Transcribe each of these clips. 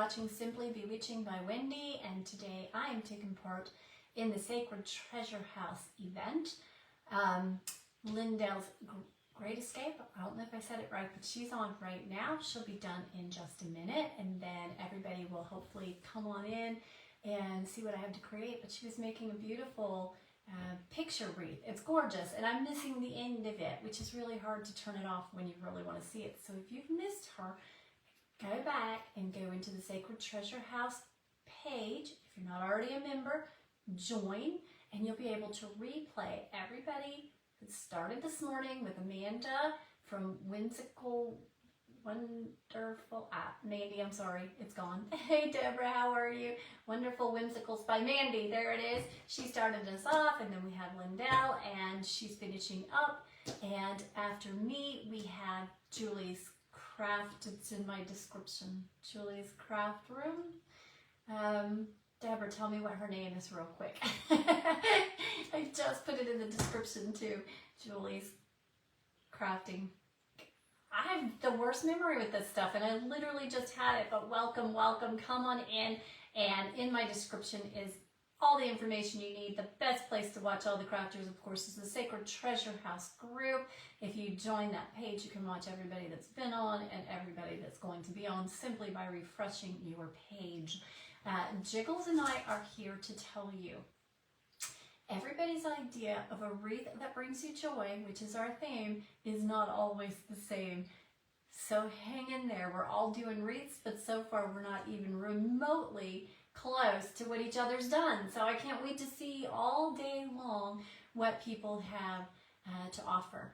watching Simply Bewitching by Wendy, and today I am taking part in the Sacred Treasure House event. Lindell's Great Escape, I don't know if I said it right, but she's on right now. She'll be done in just a minute, and then everybody will hopefully come on in and see what I have to create. But she was making a beautiful picture wreath. It's gorgeous, and I'm missing the end of it, which is really hard to turn it off when you really want to see it. So if you've missed her, go back and go into the Sacred Treasure House page. If you're not already a member, join, and you'll be able to replay everybody that started this morning with Amanda from Whimsical Wonderful Mandy, I'm sorry, it's gone. Hey Deborah, how are you? Wonderful Whimsicals by Mandy, there it is. She started us off, and then we had Lindell, and she's finishing up. And after me, we have Julie's Craft. It's in my description. Julie's Craft Room. Deborah, tell me what her name is real quick. I just put it in the description too. Julie's Crafting. I have the worst memory with this stuff, and I literally just had it, but welcome, welcome, come on in. And in my description is all the information you need. The best place to watch all the crafters, of course, is the Sacred Treasure House group. If you join that page, you can watch everybody that's been on and everybody that's going to be on simply by refreshing your page. Jiggles and I are here to tell you everybody's idea of a wreath that brings you joy, which is our theme, is not always the same. So hang in there. We're all doing wreaths, but so far we're not even remotely close to what each other's done. So I can't wait to see all day long what people have to offer.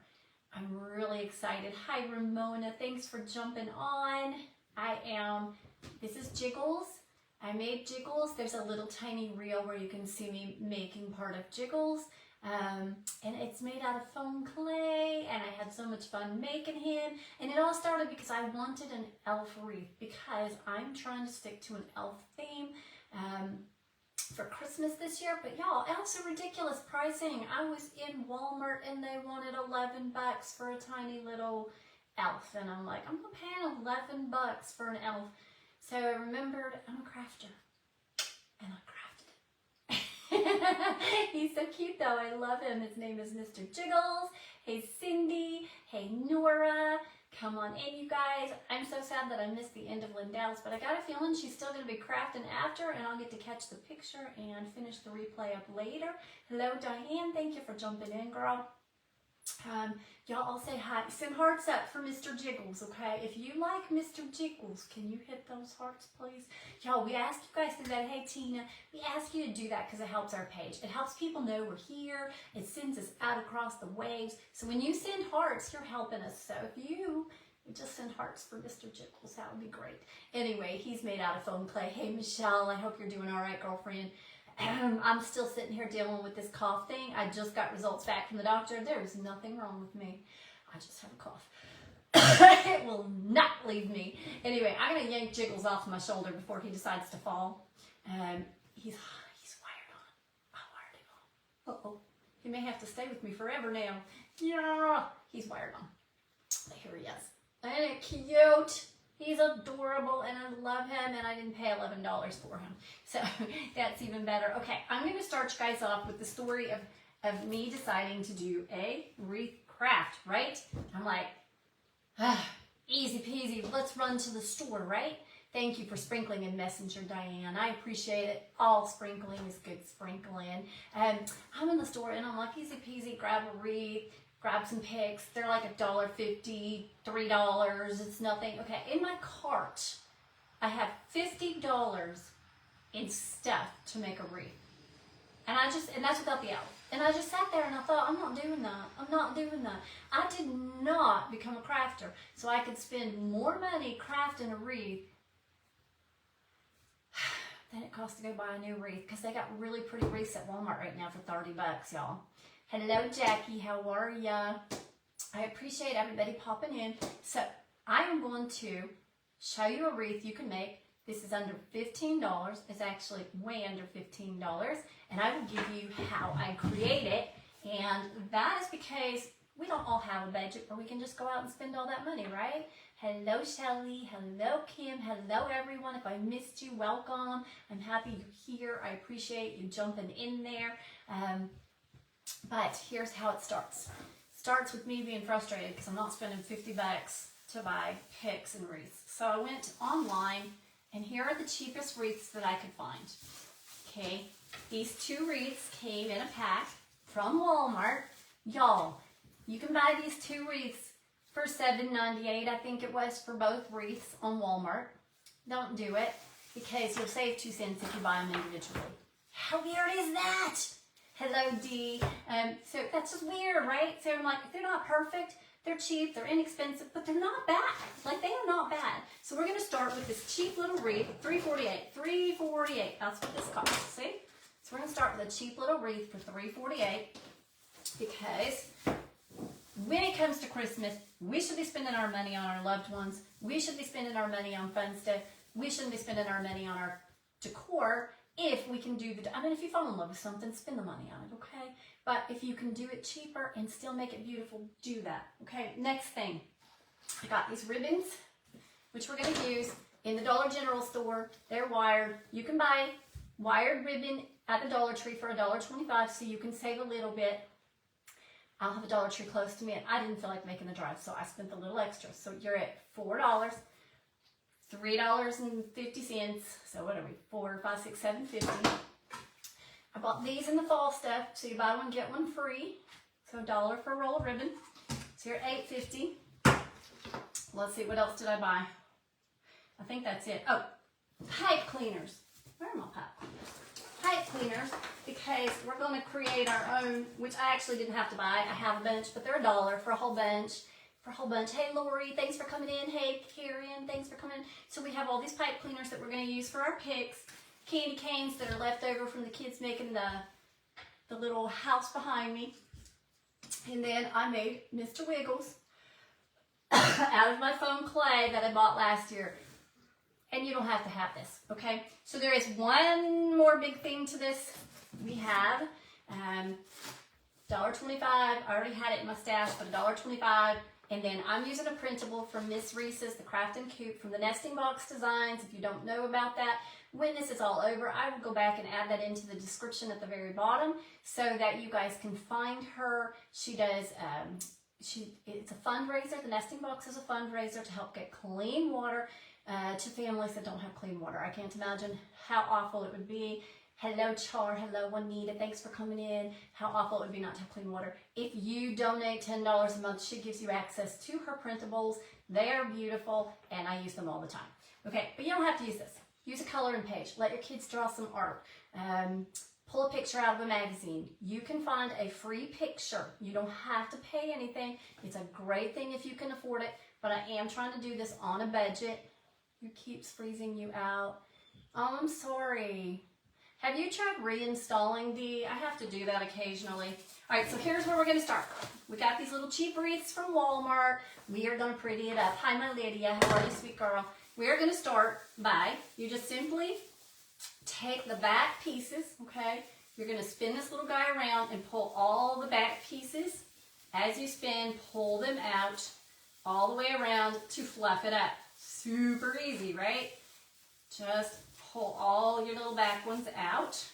I'm really excited. Hi Ramona, thanks for jumping on. This is Jiggles. I made Jiggles. There's a little tiny reel where you can see me making part of Jiggles. And it's made out of foam clay, and I had so much fun making him. And it all started because I wanted an elf wreath, because I'm trying to stick to an elf theme for Christmas this year. But y'all, elves are ridiculous pricing. I was in Walmart and they wanted $11 for a tiny little elf. And I'm like, I'm not paying $11 for an elf. So I remembered I'm a crafter, and I crafted. He's so cute though, I love him. His name is Mr. Jiggles. Hey Cindy, hey Nora, come on in you guys. I'm so sad that I missed the end of Lindell's, but I got a feeling she's still going to be crafting after, and I'll get to catch the picture and finish the replay up later. Hello Diane, thank you for jumping in, girl. Y'all all say hi. Send hearts up for Mr. Jiggles, okay? If you like Mr. Jiggles, can you hit those hearts, please? Y'all, we asked you guys to do that. Hey, Tina, we ask you to do that because it helps our page. It helps people know we're here. It sends us out across the waves. So when you send hearts, you're helping us. So if you just send hearts for Mr. Jiggles, that would be great. Anyway, he's made out of foam clay. Hey, Michelle, I hope you're doing all right, girlfriend. I'm still sitting here dealing with this cough thing. I just got results back from the doctor. There is nothing wrong with me. I just have a cough. It will not leave me. Anyway, I'm going to yank Jiggles off my shoulder before he decides to fall. He's wired on. I wired him on. Uh-oh. He may have to stay with me forever now. Yeah, he's wired on. Here he is. Ain't it cute? He's adorable, and I love him, and I didn't pay $11 for him. So that's even better. Okay, I'm going to start you guys off with the story of me deciding to do a wreath craft, right? I'm like, easy peasy, let's run to the store, right? Thank you for sprinkling in Messenger, Diane. I appreciate it. All sprinkling is good sprinkling. I'm in the store, and I'm like, easy peasy, grab a wreath. Grab some picks. They're like $1.50, $3. It's nothing. Okay, in my cart, I have $50 in stuff to make a wreath. And that's without the elf. And I just sat there and I thought, I'm not doing that. I'm not doing that. I did not become a crafter so I could spend more money crafting a wreath than it costs to go buy a new wreath, because they got really pretty wreaths at Walmart right now for $30, y'all. Hello, Jackie. How are ya? I appreciate everybody popping in. So I am going to show you a wreath you can make. This is under $15. It's actually way under $15. And I will give you how I create it. And that is because we don't all have a budget where we can just go out and spend all that money, right? Hello, Shelly. Hello, Kim. Hello, everyone. If I missed you, welcome. I'm happy you're here. I appreciate you jumping in there. But here's how it starts. Starts with me being frustrated because I'm not spending $50 to buy picks and wreaths. So I went online, and here are the cheapest wreaths that I could find. Okay, these 2 wreaths came in a pack from Walmart. Y'all, you can buy these 2 wreaths for $7.98, I think it was, for both wreaths on Walmart. Don't do it, because you'll save 2 cents if you buy them individually. How weird is that? Hello, D. So that's just weird, right? So I'm like, they're not perfect, they're cheap, they're inexpensive, but they're not bad. Like, they are not bad. So we're going to start with this cheap little wreath, $3.48. $3.48, that's what this costs, see? So we're going to start with a cheap little wreath for $3.48, because when it comes to Christmas, we should be spending our money on our loved ones. We should be spending our money on fun stuff. We shouldn't be spending our money on our decor. If we can do if you fall in love with something, spend the money on it, okay? But if you can do it cheaper and still make it beautiful, do that, okay? Next thing, I got these ribbons, which we're going to use in the Dollar General store. They're wired. You can buy wired ribbon at the Dollar Tree for $1.25, so you can save a little bit. I'll have a Dollar Tree close to me, and I didn't feel like making the drive, so I spent a little extra. So you're at $4. $3.50, so what are we, 4, 5, 6, 7, 50. I bought these in the fall stuff, so you buy one, get one free. So $1 for a roll of ribbon. So you're at $8.50. Let's see, what else did I buy? I think that's it. Oh, pipe cleaners. Where are my pipe cleaners? Pipe cleaners, because we're going to create our own, which I actually didn't have to buy. I have a bunch, but they're $1 for a whole bunch. Hey, Lori, thanks for coming in. Hey, Karen, thanks for coming in. So we have all these pipe cleaners that we're going to use for our picks. Candy canes that are left over from the kids making the little house behind me. And then I made Mr. Wiggles out of my foam clay that I bought last year. And you don't have to have this, okay? So there is one more big thing to this. We have $1.25. I already had it in my stash, but $1.25. And then I'm using a printable from Miss Reese's, the Craft and Coop, from the Nesting Box Designs. If you don't know about that, when this is all over, I will go back and add that into the description at the very bottom so that you guys can find her. She does, it's a fundraiser. The Nesting Box is a fundraiser to help get clean water to families that don't have clean water. I can't imagine how awful it would be. Hello, Char. Hello, Juanita. Thanks for coming in. How awful it would be not to have clean water. If you donate $10 a month, she gives you access to her printables. They are beautiful, and I use them all the time. Okay, but you don't have to use this. Use a coloring page. Let your kids draw some art. Pull a picture out of a magazine. You can find a free picture. You don't have to pay anything. It's a great thing if you can afford it, but I am trying to do this on a budget. It keeps freezing you out. Oh, I'm sorry. Have you tried reinstalling D? I have to do that occasionally. All right, so here's where we're going to start. We got these little cheap wreaths from Walmart. We are going to pretty it up. Hi, my Lydia. How are you, sweet girl? We are going to start by, you just simply take the back pieces, okay? You're going to spin this little guy around and pull all the back pieces. As you spin, pull them out all the way around to fluff it up. Super easy, right? Just pull all your little back ones out.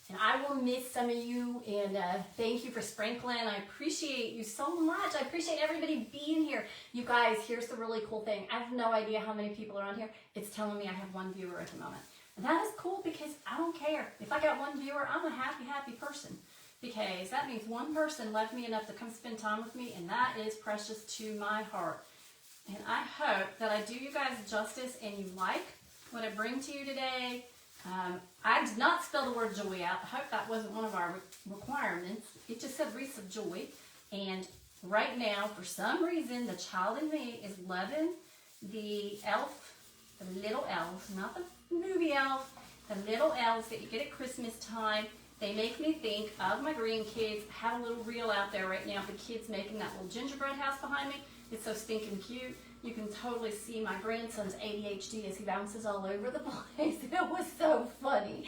And I will miss some of you, and thank you for sprinkling. I appreciate you so much. I appreciate everybody being here. You guys, here's the really cool thing. I have no idea how many people are on here. It's telling me I have 1 viewer at the moment. And that is cool because I don't care. If I got 1 viewer, I'm a happy, happy person. Because that means one person loved me enough to come spend time with me, and that is precious to my heart. And I hope that I do you guys justice and you like what I bring to you today. I did not spell the word joy out. I hope that wasn't one of our requirements. It just said wreaths of joy. And right now, for some reason, the child in me is loving the elf, the little elves, not the movie elf, the little elves that you get at Christmas time. They make me think of my grandkids. I have a little reel out there right now of the kids making that little gingerbread house behind me. It's so stinking cute. You can totally see my grandson's ADHD as he bounces all over the place. It was so funny.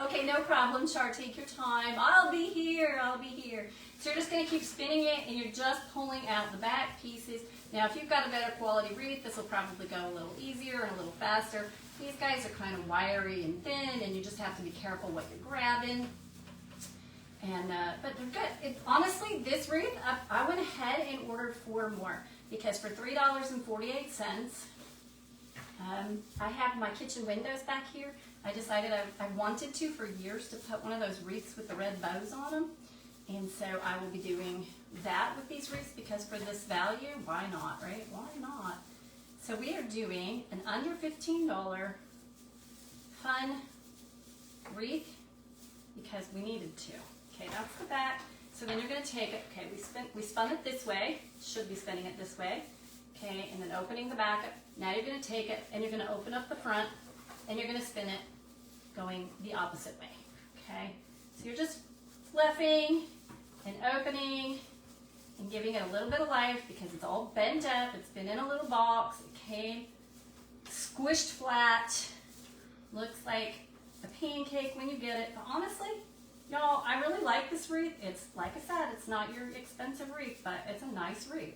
Okay, no problem, Char. Take your time. I'll be here. I'll be here. So you're just going to keep spinning it, and you're just pulling out the back pieces. Now, if you've got a better quality wreath, this will probably go a little easier and a little faster. These guys are kind of wiry and thin, and you just have to be careful what you're grabbing. And but they're good. Honestly, this wreath, I went ahead and ordered 4 more because for $3.48, I have my kitchen windows back here. I decided I wanted to for years to put one of those wreaths with the red bows on them. And so I will be doing that with these wreaths because for this value, why not, right? Why not? So we are doing an under $15 fun wreath because we needed to. Okay, that's the back. So then you're going to take it. Okay, we spun it this way. Should be spinning it this way. Okay, and then opening the back up. Now you're going to take it and you're going to open up the front and you're going to spin it going the opposite way. Okay, so you're just flipping and opening and giving it a little bit of life because it's all bent up. It's been in a little box. It came squished flat. Looks like a pancake when you get it. But honestly, y'all, I really like this wreath. It's, like I said, it's not your expensive wreath, but it's a nice wreath.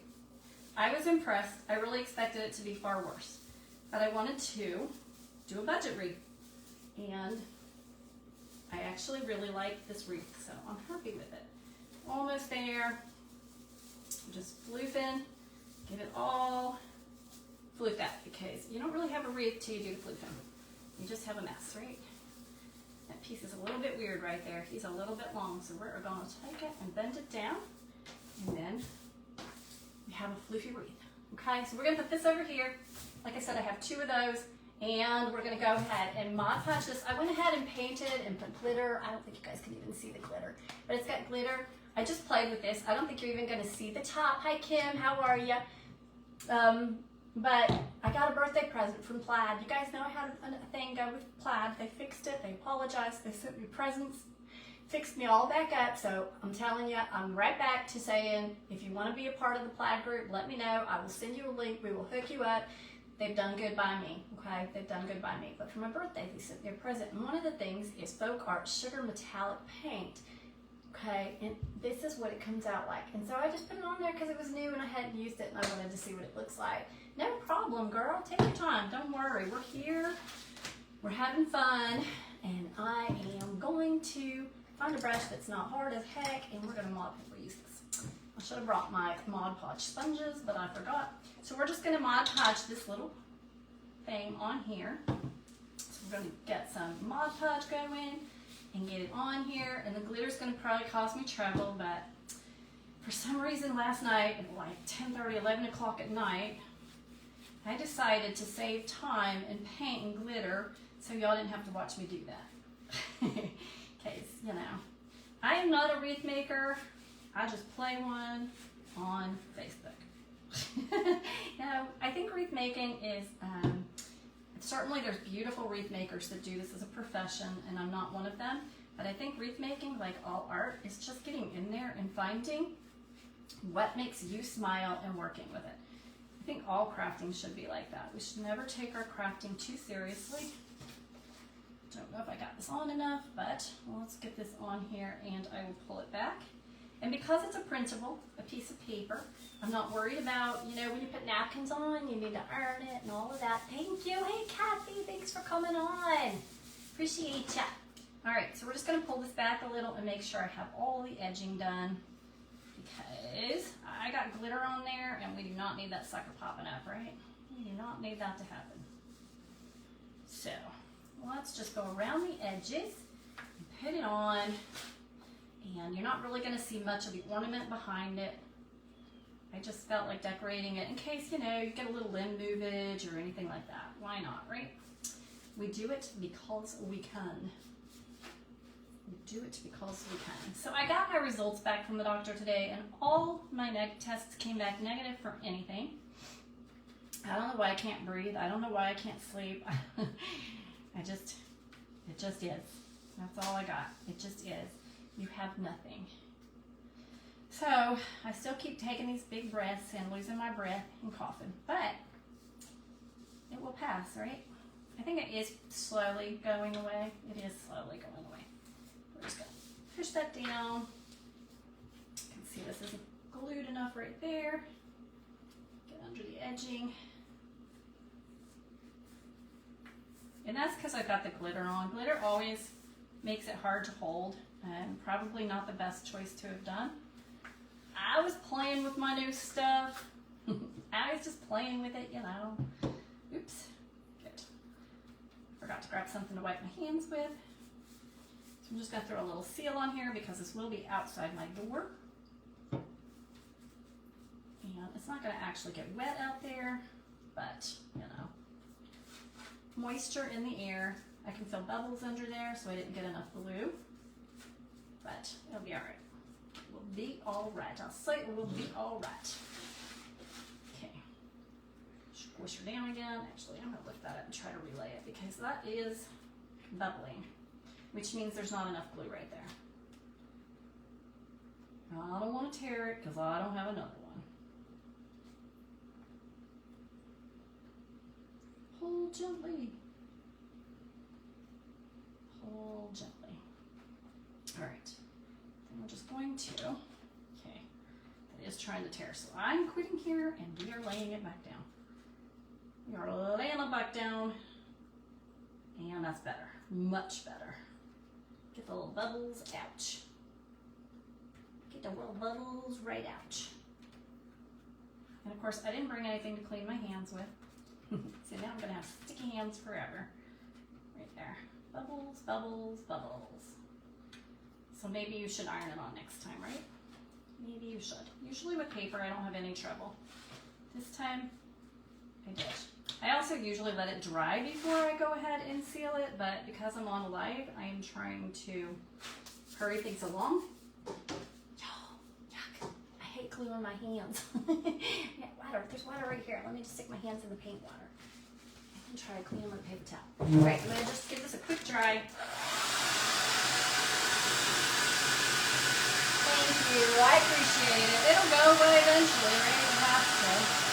I was impressed. I really expected it to be far worse. But I wanted to do a budget wreath. And I actually really like this wreath, so I'm happy with it. Almost there. Just floofing. Get it all floofed out because you don't really have a wreath till you do the floofing. You just have a mess, right? That piece is a little bit weird right there. He's a little bit long, so we're going to take it and bend it down, and then we have a floofy wreath. Okay, so we're going to put this over here. Like I said, I have 2 of those, and we're going to go ahead and Mod Podge this. I went ahead and painted and put glitter. I don't think you guys can even see the glitter, but it's got glitter. I just played with this. I don't think you're even going to see the top. Hi, Kim. How are you? But I got a birthday present from Plaid. You guys know I had a thing go with Plaid. They fixed it. They apologized. They sent me presents. Fixed me all back up. So I'm telling you, I'm right back to saying, if you want to be a part of the Plaid group, let me know. I will send you a link. We will hook you up. They've done good by me. Okay? They've done good by me. But for my birthday, they sent me a present. And one of the things is Folk Art Sugar Metallic Paint. Okay, and this is what it comes out like. And so I just put it on there because it was new and I hadn't used it and I wanted to see what it looks like. No problem, girl. Take your time. Don't worry. We're here. We're having fun. And I am going to find a brush that's not hard as heck and we're going to Mod Podge this. I should have brought my Mod Podge sponges, but I forgot. So we're just going to Mod Podge this little thing on here. So we're going to get some Mod Podge going and get it on here, and the glitter's going to probably cause me trouble, but for some reason last night at like 10:30, 11 o'clock at night, I decided to save time and paint and glitter so y'all didn't have to watch me do that. Because, you know, I am not a wreath maker. I just play one on Facebook. No, I think wreath making is certainly there's beautiful wreath makers that do this as a profession, and I'm not one of them, but I think wreath making, like all art, is just getting in there and finding what makes you smile and working with it. I think all crafting should be like that. We should never take our crafting too seriously. Don't know if I got this on enough, but let's get this on here and I will pull it back. And because it's a printable, a piece of paper, I'm not worried about, you know, when you put napkins on, you need to iron it and all of that. Thank you. Hey, Kathy, thanks for coming on. Appreciate ya. All right, so we're just going to pull this back a little and make sure I have all the edging done because I got glitter on there and we do not need that sucker popping up, right? We do not need that to happen. So let's just go around the edges and put it on. And you're not really going to see much of the ornament behind it. I just felt like decorating it in case, you know, you get a little limb movage or anything like that. Why not, right? We do it because we can. We do it because we can. So I got my results back from the doctor today, and all my tests came back negative for anything. I don't know why I can't breathe. I don't know why I can't sleep. it just is. That's all I got. It just is. You have nothing. So I still keep taking these big breaths and losing my breath and coughing, but it will pass, right? I think it is slowly going away. It is slowly going away. We're just going to push that down. You can see this isn't glued enough right there. Get edging. And that's because I've got the glitter on. Glitter always makes it hard to hold, and probably not the best choice to have done. I was playing with my new stuff. I was just playing with it, you know. Oops. Good. Forgot to grab something to wipe my hands with. So I'm just going to throw a little seal on here because this will be outside my door. And it's not going to actually get wet out there, but, you know. Moisture in the air. I can feel bubbles under there, so I didn't get enough glue. But it'll be all right. It will be all right. I'll say it will be all right. Okay. Squish her down again. Actually, I'm going to lift that up and try to relay it because that is bubbling, which means there's not enough glue right there. I don't want to tear it because I don't have another one. Hold gently. Hold gently. All right. Then we're just going to, okay, that is trying to tear. So I'm quitting here and we are laying it back down. We are laying it back down and that's better, much better. Get the little bubbles out. Get the little bubbles right out. And of course I didn't bring anything to clean my hands with. So now I'm going to have sticky hands forever. Right there. Bubbles, bubbles, bubbles. So maybe you should iron it on next time, right? Maybe you should. Usually with paper I don't have any trouble. This time I did. I also usually let it dry before I go ahead and seal it, but because I'm on live, I am trying to hurry things along. Yuck. I hate gluing my hands. Yeah, water. There's water right here. Let me just stick my hands in the paint water. I can try to clean them with a paper towel. All right, I'm going to just give this a quick dry. Thank you. I appreciate it. It'll go away eventually, right? It has to.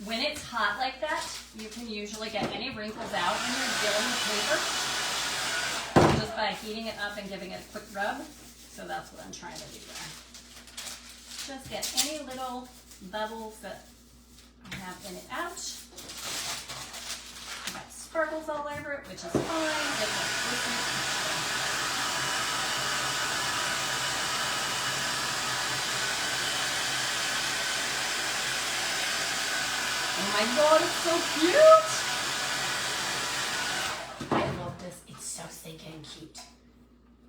When it's hot like that, you can usually get any wrinkles out when you're dealing with paper just by heating it up and giving it a quick rub. So that's what I'm trying to do there. Just get any little bubbles that I have in it out. I got sparkles all over it, which is fine. It's a Christmas. Oh my god, it's so cute! I love this. It's so stinking cute.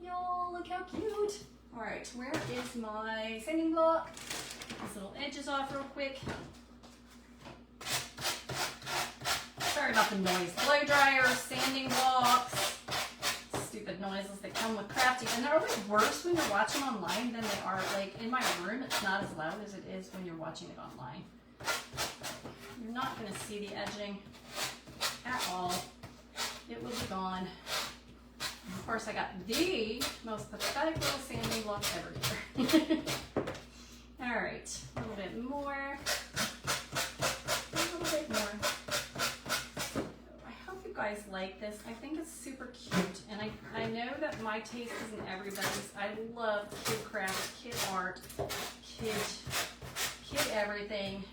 Y'all, look how cute. Alright, where is my sanding block? These little edges off real quick. Sorry about the noise. Blow dryers, sanding blocks, stupid noises that come with crafting. And they're always worse when you're watching online than they are. Like in my room, it's not as loud as it is when you're watching it online. You're not going to see the edging at all. It will be gone. And of course, I got the most pathetic little sanding block ever here. All right, a little bit more. A little bit more. I hope you guys like this. I think it's super cute. And I know that my taste isn't everybody's. I love kid craft, kid art, kid everything.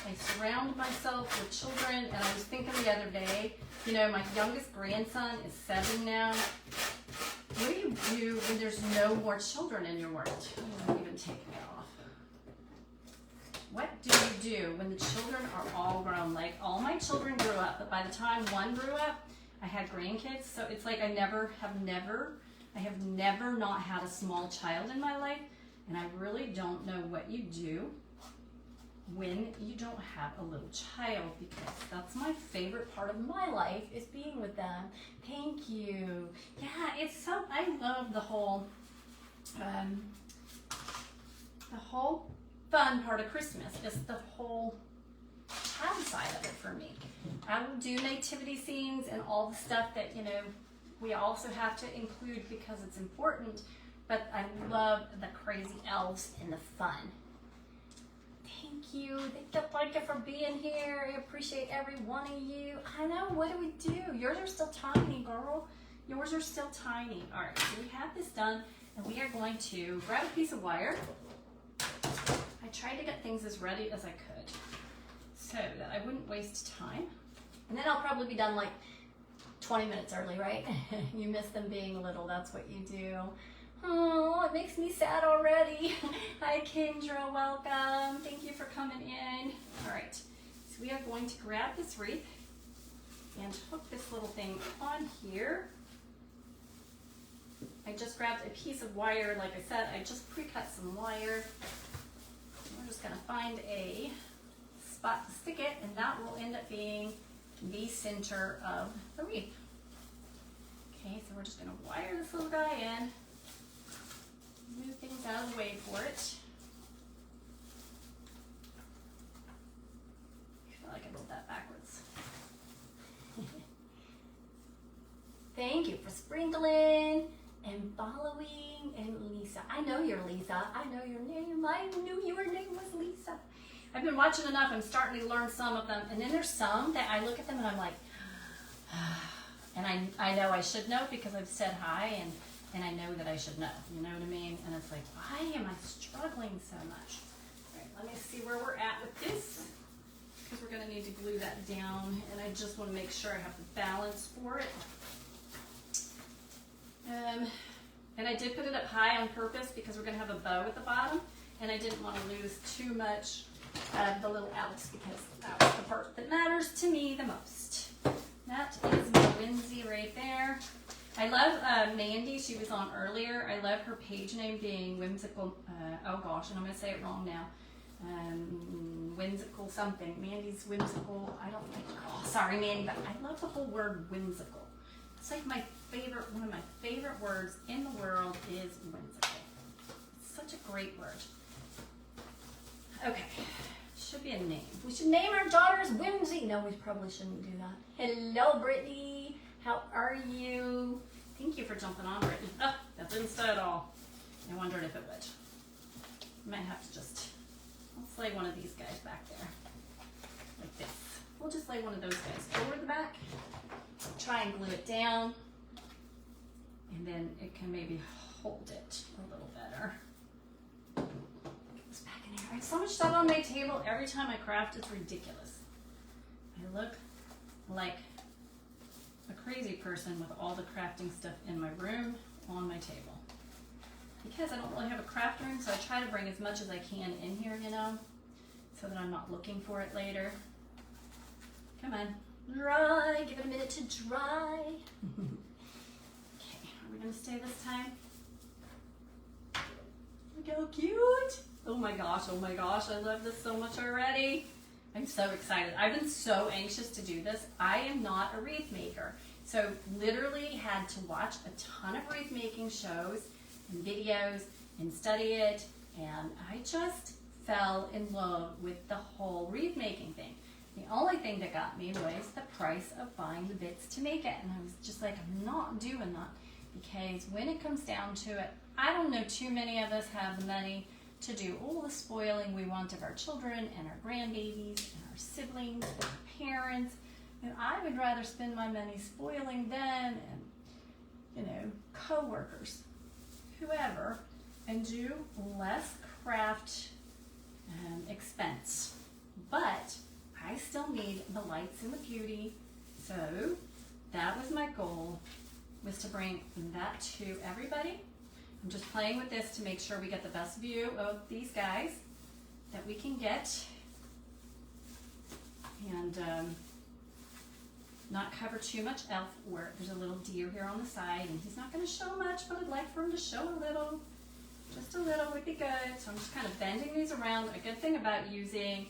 I surround myself with children, and I was thinking the other day, you know, my youngest grandson is 7 now. What do you do when there's no more children in your world? I'm not even taking it off. What do you do when the children are all grown? Like, all my children grew up, but by the time one grew up, I had grandkids. So it's like I have never not had a small child in my life, and I really don't know what you do when you don't have a little child, because that's my favorite part of my life, is being with them. Thank you. Yeah, it's so, I love the whole fun part of Christmas, just the whole child side of it for me. I will do nativity scenes and all the stuff that, you know, we also have to include because it's important, but I love the crazy elves and the fun. Thank you for being here. I appreciate every one of you. I know, what do we do? Yours are still tiny, girl. Yours are still tiny. All right, so we have this done, and we are going to grab a piece of wire. I tried to get things as ready as I could so that I wouldn't waste time. And then I'll probably be done like 20 minutes early, right? You miss them being little, that's what you do. Oh, it makes me sad already. Hi, Kendra, welcome. Thank you for coming in. All right, so we are going to grab this wreath and hook this little thing on here. I just grabbed a piece of wire. Like I said, I just pre-cut some wire. We're just gonna find a spot to stick it, and that will end up being the center of the wreath. Okay, so we're just gonna wire this little guy in. Move things out of the way for it. I feel like I did that backwards. Thank you for sprinkling and following. And Lisa, I know you're Lisa. I know your name. I knew your name was Lisa. I've been watching enough. I'm starting to learn some of them. And then there's some that I look at them and I'm like, and I know I should know because I've said hi, and I know that I should know, you know what I mean? And it's like, why am I struggling so much? All right, let me see where we're at with this, because we're gonna need to glue that down, and I just wanna make sure I have the balance for it. And I did put it up high on purpose because we're gonna have a bow at the bottom, and I didn't wanna lose too much of the little Alex because that's the part that matters to me the most. That is my Whimsy right there. I love Mandy, she was on earlier. I love her page name being Whimsical, oh gosh, and I'm going to say it wrong now. Whimsical something. Mandy's Whimsical, I don't think, oh, sorry Mandy, but I love the whole word whimsical. It's like my favorite, one of my favorite words in the world is whimsical. It's such a great word. Okay, should be a name. We should name our daughters Whimsy. No, we probably shouldn't do that. Hello, Brittany. How are you? Thank you for jumping on, Brittany. Oh, that didn't stay at all. I wondered if it would. I might have to just, let's lay one of these guys back there, like this. We'll just lay one of those guys over the back, try and glue it down, and then it can maybe hold it a little better. Get this back in here. I have so much stuff on my table. Every time I craft, it's ridiculous. I look like a crazy person with all the crafting stuff in my room on my table. Because I don't really have a craft room, so I try to bring as much as I can in here, you know, so that I'm not looking for it later. Come on, dry, give it a minute to dry. Okay, are we gonna stay this time? Look how cute. Oh my gosh, I love this so much already. I'm so excited. I've been so anxious to do this. I am not a wreath maker. So literally had to watch a ton of wreath making shows and videos and study it. And I just fell in love with the whole wreath making thing. The only thing that got me was the price of buying the bits to make it. And I was just like, I'm not doing that. Because when it comes down to it, I don't know too many of us have the money to do all the spoiling we want of our children and our grandbabies and our siblings and our parents. And I would rather spend my money spoiling them and, you know, co-workers, whoever, and do less craft expense. But I still need the lights and the beauty. So that was my goal, was to bring that to everybody. I'm just playing with this to make sure we get the best view of these guys that we can get, and not cover too much elf work. There's a little deer here on the side, and he's not going to show much, but I'd like for him to show a little. Just a little would be good. So I'm just kind of bending these around. A good thing about using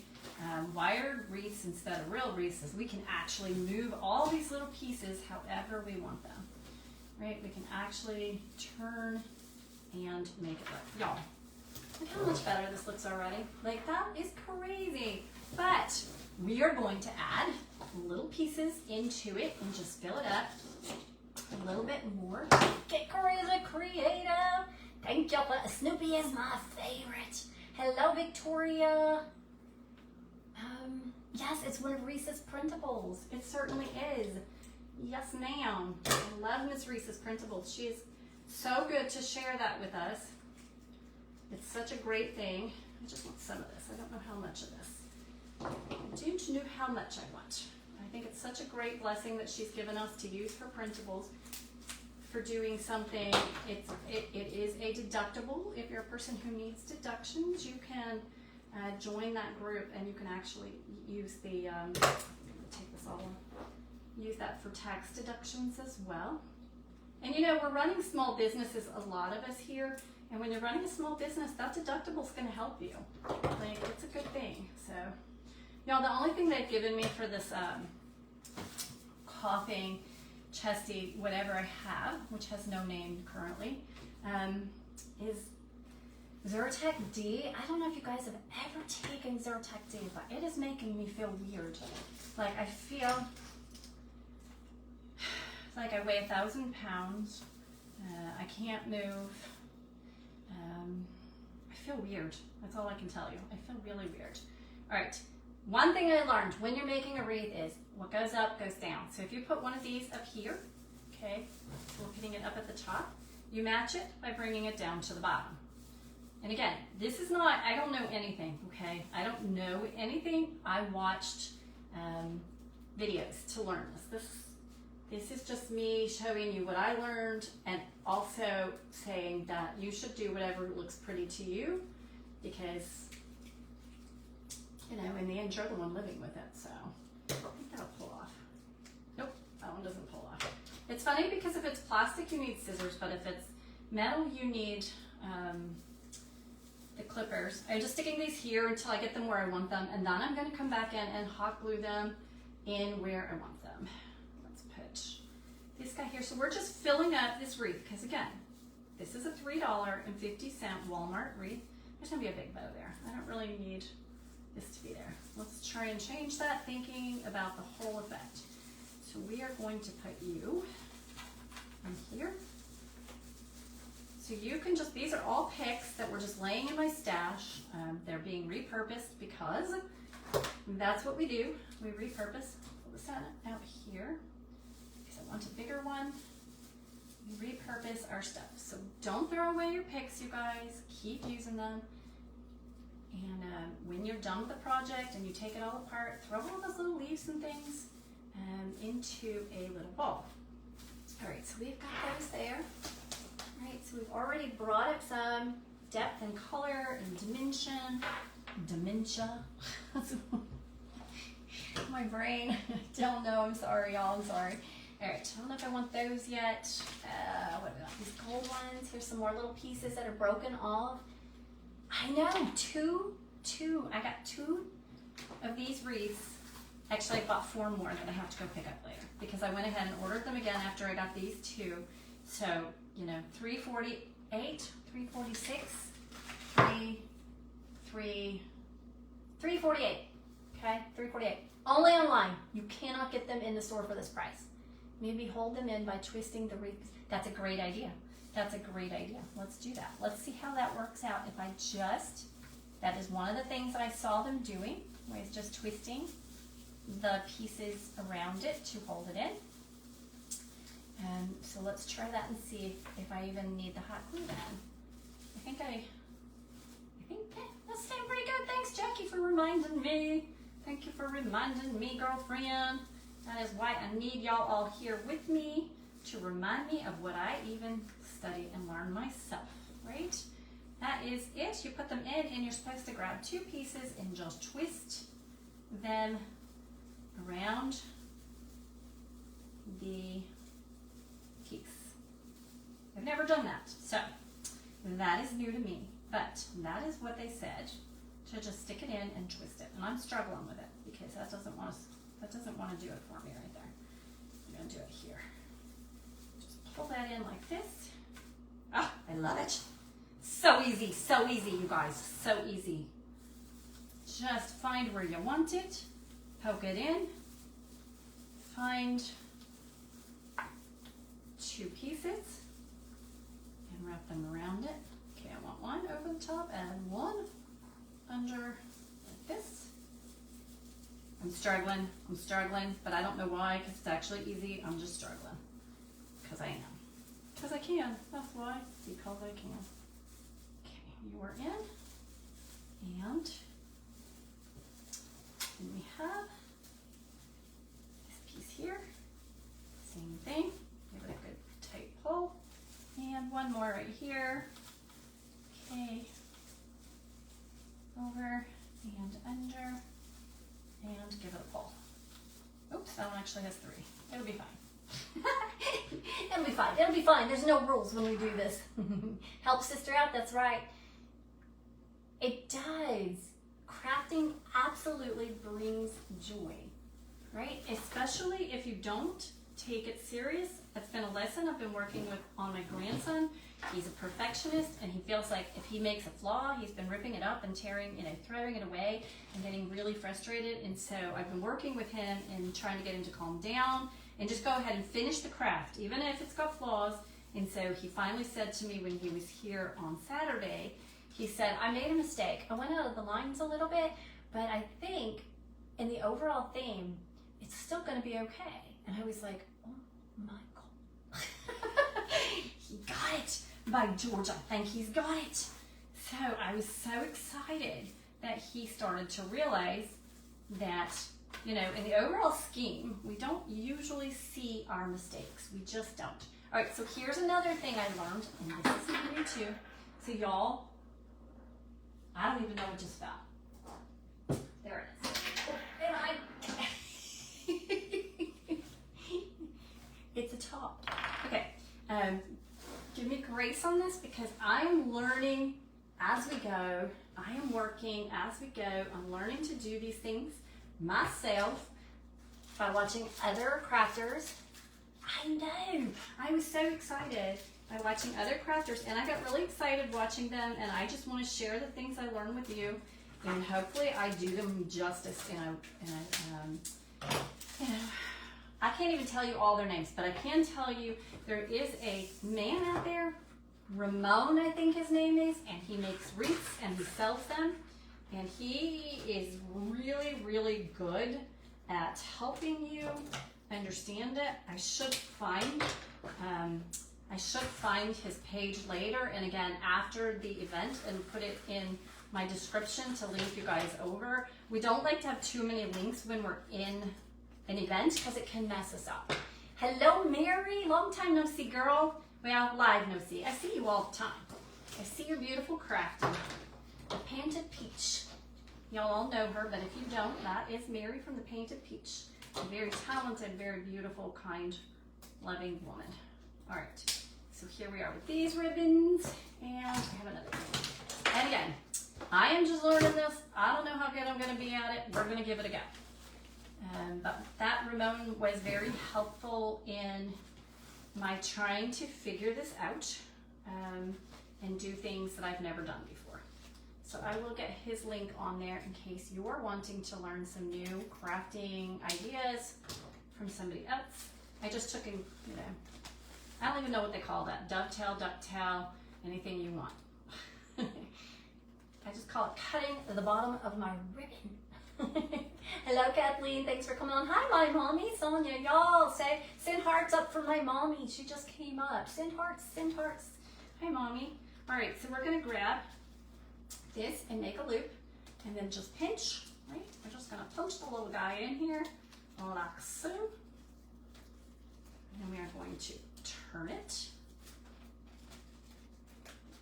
wired wreaths instead of real wreaths is we can actually move all these little pieces however we want them. Right? We can actually turn and make it look. Y'all, look how much better this looks already. Like, that is crazy. But we are going to add little pieces into it and just fill it up. a little bit more. Get crazy creative. Thank you for Snoopy is my favorite. Hello, Victoria. Yes, it's one of Reese's printables. It certainly is. Yes, ma'am. I love Miss Reese's printables. She is so good to share that with us. It's such a great thing. I just want some of this. I don't know how much of this. I don't know how much I want. I think it's such a great blessing that she's given us to use her printables for doing something. It is a deductible. If you're a person who needs deductions, you can join that group, and you can actually use the, I'm going to take this all off. Use that for tax deductions as well. And you know, we're running small businesses, a lot of us here, and when you're running a small business, that deductible is going to help you. Like, it's a good thing. So, y'all, the only thing they've given me for this coughing, chesty, whatever I have, which has no name currently, is Zyrtec D. I don't know if you guys have ever taken Zyrtec D, but it is making me feel weird. Like, I feel like I weigh 1,000 pounds. I can't move. I feel weird. That's all I can tell you. I feel really weird. All right. One thing I learned when you're making a wreath is what goes up goes down. So if you put one of these up here, okay, so we're putting it up at the top, you match it by bringing it down to the bottom. And again, this is not, I don't know anything, okay? I don't know anything. I watched videos to learn this. This is just me showing you what I learned, and also saying that you should do whatever looks pretty to you, because, you know, in the end, you're the one living with it. So I think that'll pull off. Nope, that one doesn't pull off. It's funny because if it's plastic, you need scissors, but if it's metal, you need the clippers. I'm just sticking these here until I get them where I want them, and then I'm going to come back in and hot glue them in where I want them. Let's put this guy here. So we're just filling up this wreath, because again, this is a $3.50 Walmart wreath. There's going to be a big bow there. I don't really need this to be there. Let's try and change that, thinking about the whole effect. So we are going to put you in here. So you can just, these are all picks that were just laying in my stash. They're being repurposed because that's what we do. We repurpose. Pull this out here because I want a bigger one. We repurpose our stuff. So don't throw away your picks, you guys. Keep using them. And when you're done with the project and you take it all apart, throw all those little leaves and things into a little bowl. All right, so we've got those there. All right, so we've already brought up some depth and color and dimension. Dementia. My brain. I don't know. I'm sorry, y'all. I'm sorry. All right, I don't know if I want those yet. What about these gold ones? Here's some more little pieces that are broken off. I know, two. I got 2 of these wreaths. Actually, I bought 4 more that I have to go pick up later because I went ahead and ordered them again after I got these 2. So, you know, $3.48, $3.46, $3.48. Okay, $3.48. Only online. You cannot get them in the store for this price. Maybe hold them in by twisting the wreaths. That's a great idea. That's a great idea. Let's do that. Let's see how that works out. If I just, that is one of the things I saw them doing, was just twisting the pieces around it to hold it in. And so let's try that and see if I even need the hot glue then. I think that's staying pretty good. Thanks, Jackie, for reminding me. Thank you for reminding me, girlfriend. That is why I need y'all all here with me to remind me of what I even study and learn myself, right? That is it. You put them in and you're supposed to grab 2 pieces and just twist them around the piece. I've never done that, so that is new to me, but that is what they said, to just stick it in and twist it, and I'm struggling with it because that doesn't want to do it for me right there. I'm going to do it here. Pull that in like this. Oh, I love it. So easy, you guys, so easy. Just find where you want it, poke it in, find 2 pieces and wrap them around it. Okay, I want one over the top and one under like this. I'm struggling, but I don't know why, because it's actually easy. I'm just struggling, because I am. Because I can, that's why, because I can. Okay, you are in, and then we have this piece here, same thing, give it a good tight pull, and one more right here. Okay, over and under, and give it a pull. Oops, that one actually has 3. It'll be fine. It'll be fine. It'll be fine. There's no rules when we do this. Help sister out, that's right. It does. Crafting absolutely brings joy, right? Especially if you don't take it serious. That's been a lesson I've been working with on my grandson. He's a perfectionist, and he feels like if he makes a flaw, he's been ripping it up and tearing, throwing it away and getting really frustrated. And so I've been working with him and trying to get him to calm down and just go ahead and finish the craft, even if it's got flaws. And so he finally said to me when he was here on Saturday, he said, I made a mistake. I went out of the lines a little bit, but I think in the overall theme, it's still gonna be okay. And I was like, oh my God. He got it. By George, I think he's got it. So I was so excited that he started to realize that, in the overall scheme, we don't usually see our mistakes. We just don't. All right, so here's another thing I learned, and this is new too. So y'all, I don't even know what just fell. There it is. Oh, and it's a top. Okay. Give me grace on this, because I am learning as we go. I am working as we go. I'm learning to do these things myself by watching other crafters. I know. I was so excited by watching other crafters, and I got really excited watching them, and I just want to share the things I learned with you, and hopefully I do them justice I can't even tell you all their names, but I can tell you there is a man out there, Ramon I think his name is, and he makes wreaths and he sells them, and he is really, really good at helping you understand it. I should find his page later, and again after the event, and put it in my description to link you guys over. We don't like to have too many links when we're in an event, because it can mess us up. Hello, Mary. Long time no see, girl. Well, live no see. I see you all the time. I see your beautiful crafting. The Painted Peach. Y'all all know her, but if you don't, that is Mary from the Painted Peach. A very talented, very beautiful, kind, loving woman. All right. So here we are with these ribbons, and I have another one. And again, I am just learning this. I don't know how good I'm going to be at it. We're going to give it a go. But that Ramon was very helpful in my trying to figure this out and do things that I've never done before. So I will get his link on there in case you're wanting to learn some new crafting ideas from somebody else. I just took in, I don't even know what they call that. Dovetail, ducktail, anything you want. I just call it cutting the bottom of my ribbon. Hello, Kathleen. Thanks for coming on. Hi, my mommy, Sonia. Y'all send hearts up for my mommy. She just came up. Send hearts, send hearts. Hi, mommy. All right, so we're going to grab this and make a loop, and then just pinch, right? We're just going to punch the little guy in here like so. And then we are going to turn it.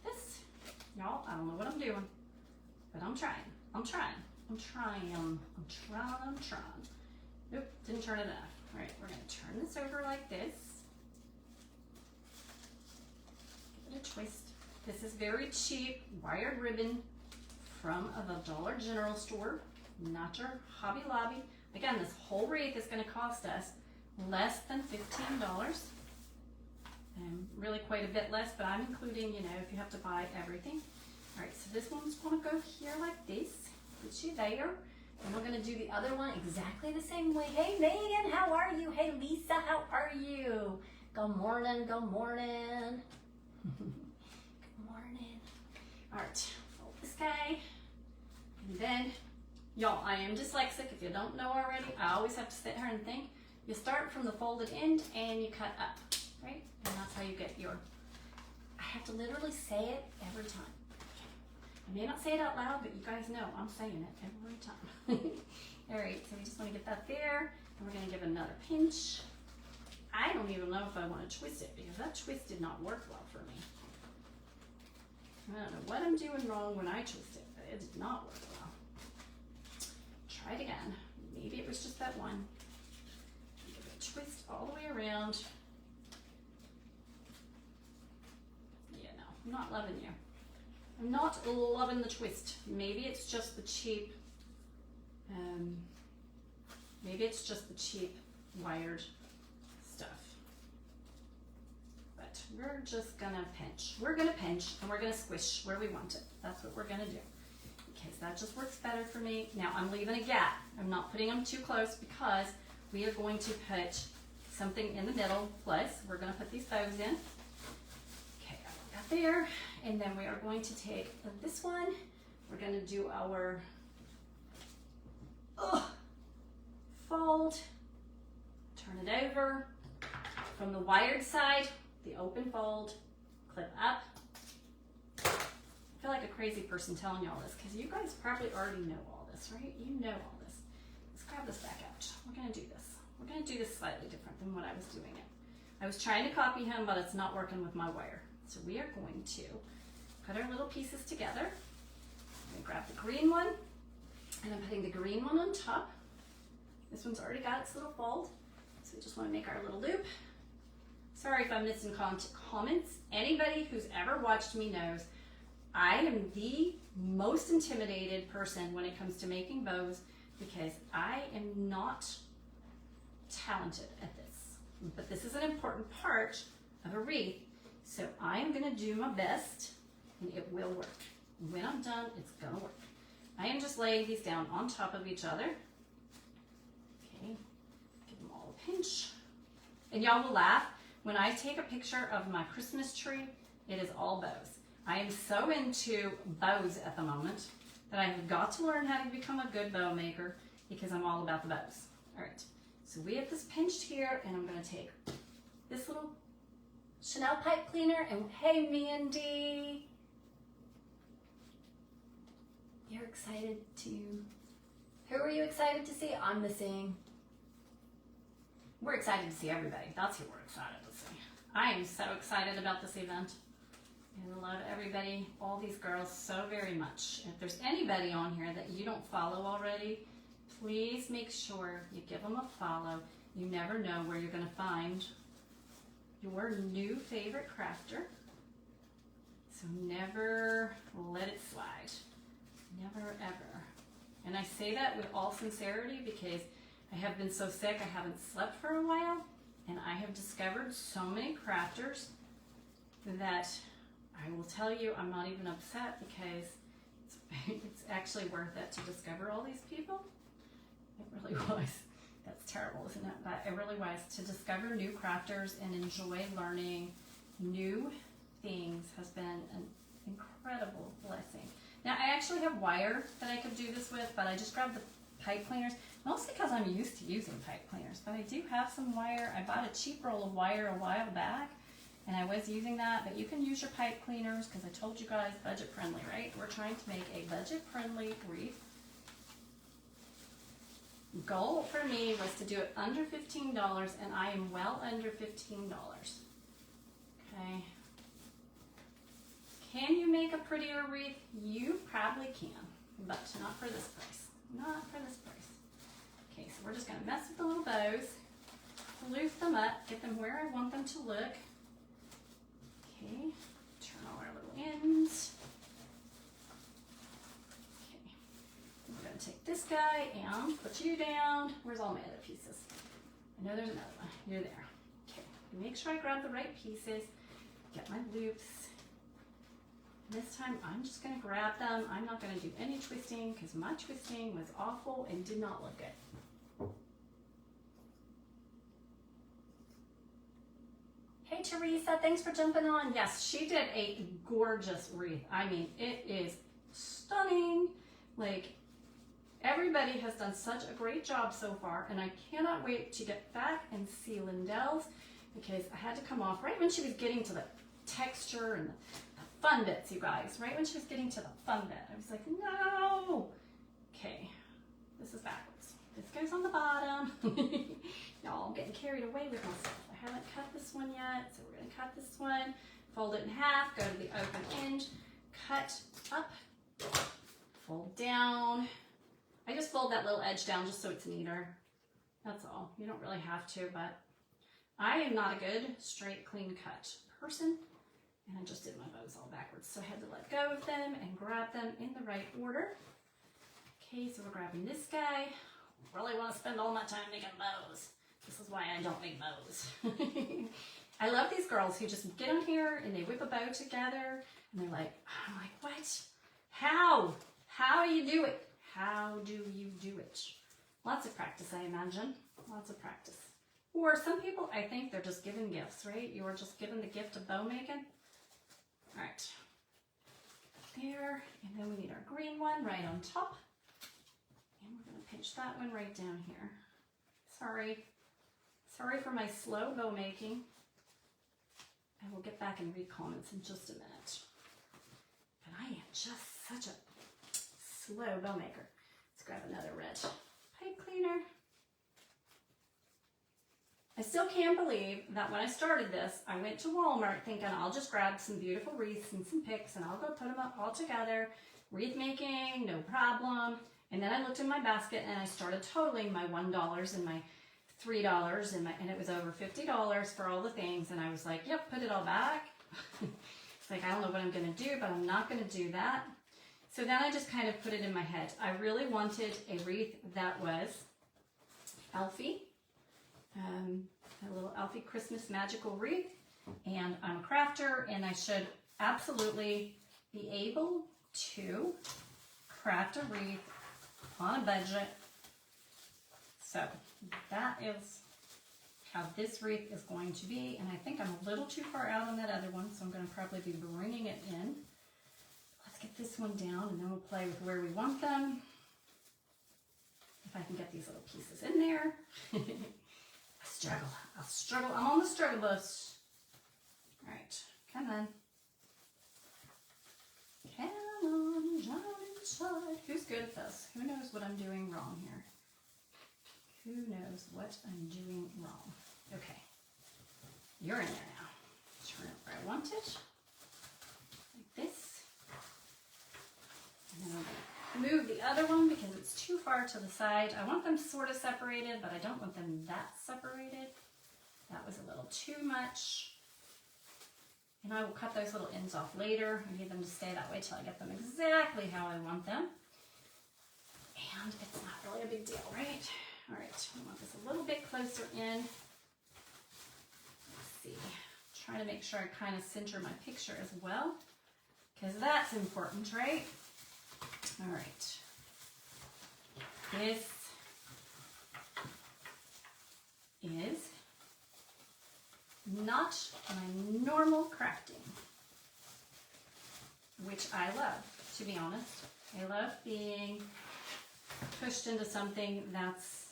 This. Y'all, I don't know what I'm doing, but I'm trying. I'm trying. Nope, didn't turn it enough. All right, we're going to turn this over like this. Give it a twist. This is very cheap wired ribbon from the Dollar General store, not your Hobby Lobby. Again, this whole wreath is going to cost us less than $15. Really quite a bit less, but I'm including, if you have to buy everything. All right, so this one's going to go here like this. Put you there. And we're going to do the other one exactly the same way. Hey, Megan, how are you? Hey, Lisa, how are you? Good morning, good morning. Good morning. All right, fold this guy. And then, y'all, I am dyslexic. If you don't know already, I always have to sit here and think. You start from the folded end and you cut up, right? And that's how you get your, I have to literally say it every time. I may not say it out loud, but you guys know I'm saying it every time. All right, so we just want to get that there, and we're going to give another pinch. I don't even know if I want to twist it, because that twist did not work well for me. I don't know what I'm doing wrong when I twist it, but it did not work well. Try it again. Maybe it was just that one. Give it a twist all the way around. Yeah, no, I'm not loving you. I'm not loving the twist. Maybe it's just the cheap, wired stuff. But we're just gonna pinch. We're gonna pinch and we're gonna squish where we want it. That's what we're gonna do. Okay, so that just works better for me. Now I'm leaving a gap. I'm not putting them too close because we are going to put something in the middle. Plus, we're gonna put these bows in. Okay, I got that there. And then we are going to take this one. We're going to do our fold, turn it over. From the wired side, the open fold, clip up. I feel like a crazy person telling you all this because you guys probably already know all this, right? You know all this. Let's grab this back out. We're going to do this. We're going to do this slightly different than what I was doing it. I was trying to copy him, but it's not working with my wire. So we are going to put our little pieces together. I'm going to grab the green one, and I'm putting the green one on top. This one's already got its little fold, so we just want to make our little loop. Sorry if I'm missing comments. Anybody who's ever watched me knows I am the most intimidated person when it comes to making bows because I am not talented at this. But this is an important part of a wreath. So I am going to do my best, and it will work. When I'm done, it's going to work. I am just laying these down on top of each other. Okay, give them all a pinch. And y'all will laugh. When I take a picture of my Christmas tree, it is all bows. I am so into bows at the moment that I have got to learn how to become a good bow maker because I'm all about the bows. All right, so we have this pinched here, and I'm going to take this little Chanel pipe cleaner, and hey Mandy, you're excited to, who are you excited to see? I'm missing. We're excited to see everybody. That's who we're excited to see. I am so excited about this event. I love everybody, all these girls so very much. If there's anybody on here that you don't follow already, please make sure you give them a follow. You never know where you're going to find your new favorite crafter. So never let it slide. Never ever. And I say that with all sincerity because I have been so sick, I haven't slept for a while, and I have discovered so many crafters that I will tell you I'm not even upset because it's actually worth it to discover all these people. It really was. That's terrible, isn't it? But it really was. To discover new crafters and enjoy learning new things has been an incredible blessing. Now, I actually have wire that I could do this with, but I just grabbed the pipe cleaners, mostly because I'm used to using pipe cleaners. But I do have some wire. I bought a cheap roll of wire a while back, and I was using that. But you can use your pipe cleaners because I told you guys budget friendly, right? We're trying to make a budget friendly wreath. Goal for me was to do it under $15, and I am well under $15. Okay. Can you make a prettier wreath? You probably can, but not for this price. Not for this price. Okay, so we're just going to mess with the little bows, loose them up, get them where I want them to look. Okay, turn all our little ends. Okay, we're going to take this guy and put you down. Where's all my other pieces? I know there's another one. You're there. Okay, make sure I grab the right pieces, get my loops. This time I'm just going to grab them. I'm not going to do any twisting because my twisting was awful and did not look good. Teresa. Thanks for jumping on. Yes, she did a gorgeous wreath. I mean, it is stunning. Like, everybody has done such a great job so far, and I cannot wait to get back and see Lindell's, because I had to come off right when she was getting to the texture and the fun bits, you guys. Right when she was getting to the fun bit, I was like, no. Okay, this is backwards. This goes on the bottom. Y'all, I'm getting carried away with myself. I haven't cut this one yet, so we're gonna cut this one, fold it in half, go to the open end, cut up, fold down. I just fold that little edge down just so it's neater. That's all. You don't really have to, but I am not a good straight, clean cut person, and I just did my bows all backwards, so I had to let go of them and grab them in the right order. Okay, so we're grabbing this guy. Really want to spend all my time making bows. This is why I don't make bows. I love these girls who just get on here and they whip a bow together, and they're like, I'm like, what? How? How do you do it? How do you do it? Lots of practice, I imagine. Lots of practice. Or some people, I think they're just given gifts, right? You are just given the gift of bow making. All right. There. And then we need our green one right on top. And we're going to pinch that one right down here. Sorry. Sorry for my slow bow making. I will get back and read comments in just a minute. But I am just such a slow bow maker. Let's grab another red pipe cleaner. I still can't believe that when I started this, I went to Walmart thinking I'll just grab some beautiful wreaths and some picks and I'll go put them up all together. Wreath making, no problem. And then I looked in my basket and I started totaling my $1 and my $3 and it was over $50 for all the things. And I was like, yep, put it all back. It's like, I don't know what I'm going to do, but I'm not going to do that. So then I just kind of put it in my head. I really wanted a wreath that was elfy. A little elfy Christmas magical wreath, and I'm a crafter, and I should absolutely be able to craft a wreath on a budget. So that is how this wreath is going to be, and I think I'm a little too far out on that other one, so I'm going to probably be bringing it in. Let's get this one down, and then we'll play with where we want them. If I can get these little pieces in there. I'll struggle. I'm on the struggle bus. All right, come on. Come on, jump inside. Who's good at this? Who knows what I'm doing wrong here? Who knows what I'm doing wrong? Okay, you're in there now. Turn it where I want it, like this. And then I'm gonna move the other one because it's too far to the side. I want them sort of separated, but I don't want them that separated. That was a little too much. And I will cut those little ends off later. I need them to stay that way till I get them exactly how I want them. And it's not really a big deal, right? All right, I want this a little bit closer in. Let's see. Trying to make sure I kind of center my picture as well, because that's important, right? All right, this is not my normal crafting, which I love, to be honest. I love being pushed into something that's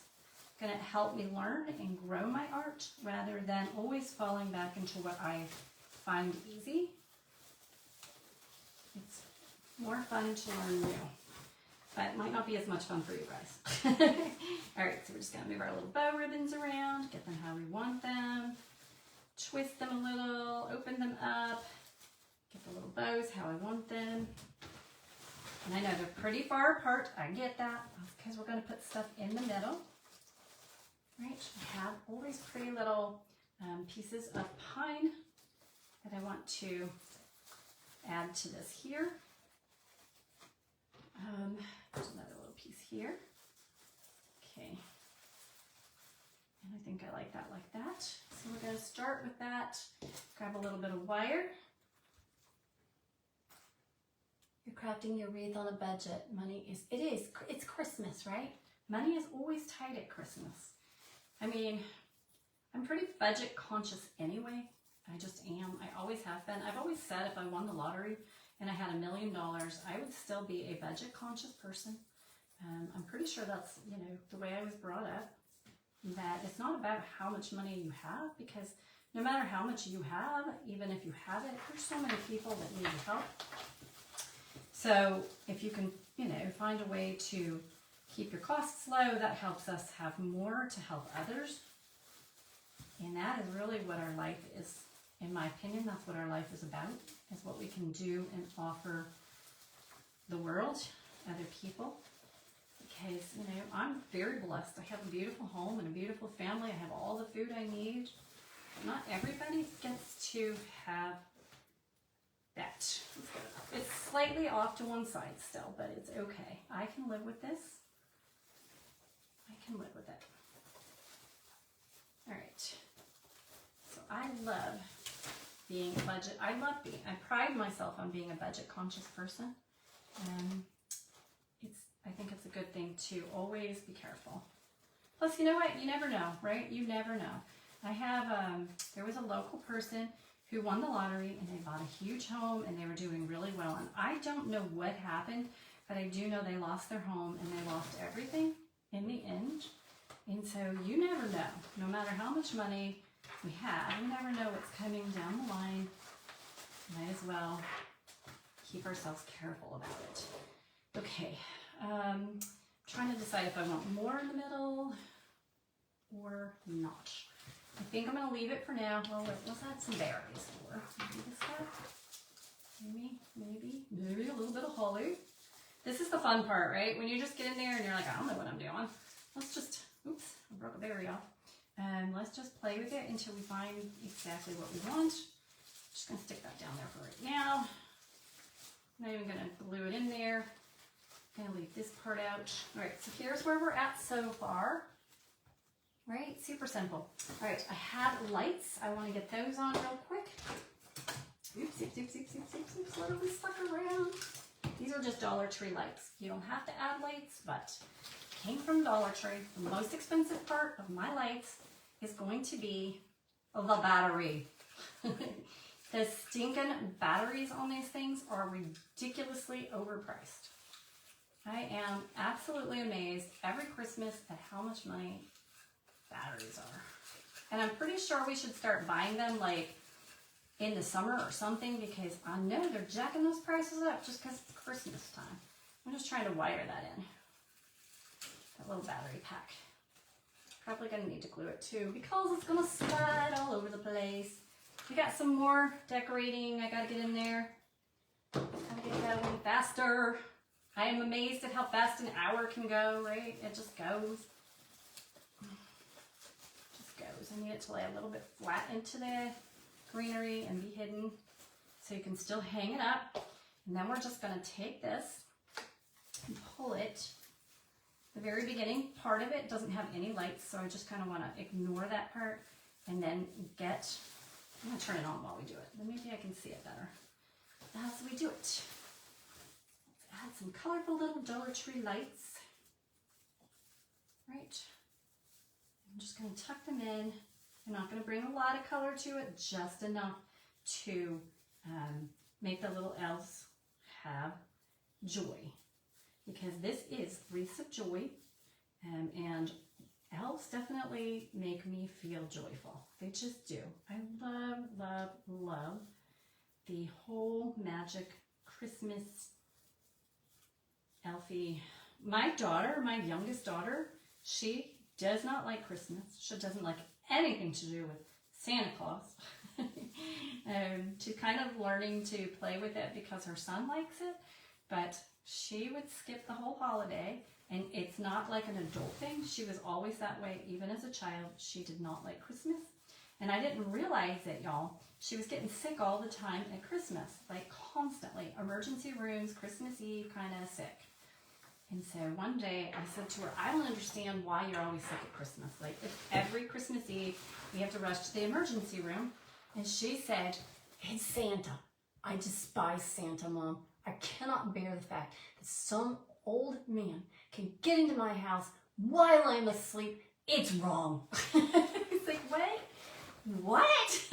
going to help me learn and grow my art rather than always falling back into what I find easy. It's more fun to learn new, but it might not be as much fun for you guys. All right, so we're just gonna move our little bow ribbons around, get them how we want them, twist them a little, open them up, get the little bows how I want them. And I know they're pretty far apart, I get that, because we're gonna put stuff in the middle. Right, I have all these pretty little pieces of pine that I want to add to this here. There's another little piece here. Okay, and I think I like that. So we're going to start with that. Grab a little bit of wire. You're crafting your wreath on a budget. It's Christmas, right? Money is always tight at Christmas. I mean, I'm pretty budget conscious anyway. I just am. I always have been. I've always said if I won the lottery and I had $1 million, I would still be a budget conscious person. I'm pretty sure that's, you know, the way I was brought up, that it's not about how much money you have, because no matter how much you have, even if you have it, there's so many people that need your help. So if you can, you know, find a way to keep your costs low, that helps us have more to help others. And that is really what our life is, in my opinion, that's what our life is about, is what we can do and offer the world, other people. Because, you know, I'm very blessed. I have a beautiful home and a beautiful family. I have all the food I need. Not everybody gets to have that. It's slightly off to one side still, but it's okay. I can live with this. I can live with it. All right. So I love being a budget. I pride myself on being a budget conscious person. I think it's a good thing to always be careful. Plus, you know what? You never know, right? You never know. I have, there was a local person who won the lottery and they bought a huge home and they were doing really well. And I don't know what happened, but I do know they lost their home and they lost everything in the end. And so you never know. No matter how much money we have, we never know what's coming down the line. Might as well keep ourselves careful about it. Okay. Trying to decide if I want more in the middle or not. I think I'm going to leave it for now. Well, let's add some berries for maybe this guy. Maybe a little bit of holly. This is the fun part, right? When you just get in there and you're like, I don't know what I'm doing. Let's just, oops, I broke a berry off. Let's just play with it until we find exactly what we want. Just going to stick that down there for right now. Not even going to glue it in there. Gonna leave this part out. All right, so here's where we're at so far. Right, super simple. All right, I have lights. I want to get those on real quick. Oops, literally stuck around. These are just Dollar Tree lights. You don't have to add lights, but came from Dollar Tree. The most expensive part of my lights is going to be the battery. The stinking batteries on these things are ridiculously overpriced. I am absolutely amazed every Christmas at how much money batteries are. And I'm pretty sure we should start buying them like in the summer or something, because I know they're jacking those prices up just because it's Christmas time. I'm just trying to wire that in. That little battery pack. Probably going to need to glue it too because it's going to slide all over the place. We got some more decorating I got to get in there. Gotta get that one faster. I am amazed at how fast an hour can go, right? It just goes. Just goes. I need it to lay a little bit flat into the greenery and be hidden so you can still hang it up. And then we're just going to take this and pull it. The very beginning part of it doesn't have any lights, so I just kind of want to ignore that part and then get, I'm going to turn it on while we do it. Then maybe I can see it better as we do it. Add some colorful little Dollar Tree lights. Right. I'm just going to tuck them in. I'm not going to bring a lot of color to it, just enough to make the little elves have joy. Because this is Wreaths of Joy, and elves definitely make me feel joyful. They just do. I love, love, love the whole magic Christmas elfie. My daughter, my youngest daughter, she does not like Christmas. She doesn't like anything to do with Santa Claus. She's kind of learning to play with it because her son likes it, but she would skip the whole holiday, and it's not like an adult thing. She was always that way, even as a child. She did not like Christmas, and I didn't realize it, y'all. She was getting sick all the time at Christmas, like constantly. Emergency rooms, Christmas Eve, kind of sick. And so one day I said to her, I don't understand why you're always sick at Christmas. Like, if every Christmas Eve we have to rush to the emergency room. And she said, it's Santa. I despise Santa, Mom. I cannot bear the fact that some old man can get into my house while I'm asleep. It's wrong. It's like, what? what?